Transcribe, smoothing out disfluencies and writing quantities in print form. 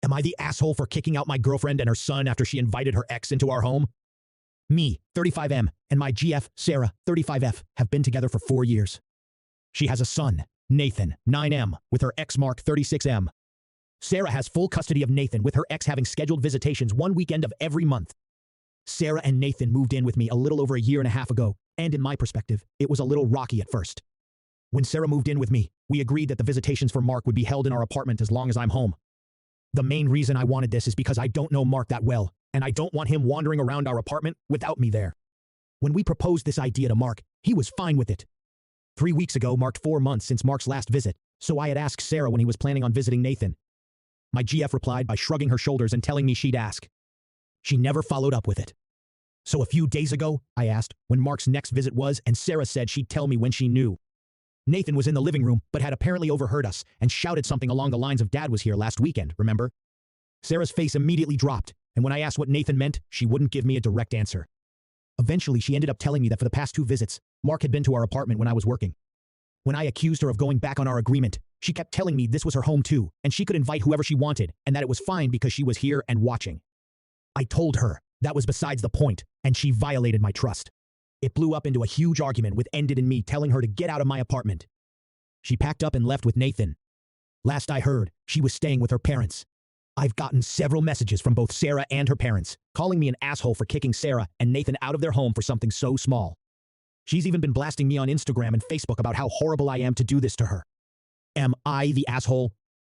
Am I the asshole for kicking out my girlfriend and her son after she invited her ex into our home? Me, 35M, and my GF, Sarah, 35F, have been together for 4 years. She has a son, Nathan, 9M, with her ex Mark, 36M. Sarah has full custody of Nathan, with her ex having scheduled visitations one weekend of every month. Sarah and Nathan moved in with me a little over a year and a half ago, and in my perspective, it was a little rocky at first. When Sarah moved in with me, we agreed that the visitations for Mark would be held in our apartment as long as I'm home. The main reason I wanted this is because I don't know Mark that well, and I don't want him wandering around our apartment without me there. When we proposed this idea to Mark, he was fine with it. 3 weeks ago marked 4 months since Mark's last visit, so I had asked Sarah when he was planning on visiting Nathan. My GF replied by shrugging her shoulders and telling me she'd ask. She never followed up with it. So a few days ago, I asked when Mark's next visit was, and Sarah said she'd tell me when she knew. Nathan was in the living room, but had apparently overheard us and shouted something along the lines of "Dad was here last weekend, remember?" Sarah's face immediately dropped, and when I asked what Nathan meant, she wouldn't give me a direct answer. Eventually, she ended up telling me that for the past 2 visits, Mark had been to our apartment when I was working. When I accused her of going back on our agreement, she kept telling me this was her home too, and she could invite whoever she wanted, and that it was fine because she was here and watching. I told her that was besides the point, and she violated my trust. It blew up into a huge argument which ended in me telling her to get out of my apartment. She packed up and left with Nathan. Last I heard, she was staying with her parents. I've gotten several messages from both Sarah and her parents, calling me an asshole for kicking Sarah and Nathan out of their home for something so small. She's even been blasting me on Instagram and Facebook about how horrible I am to do this to her. Am I the asshole,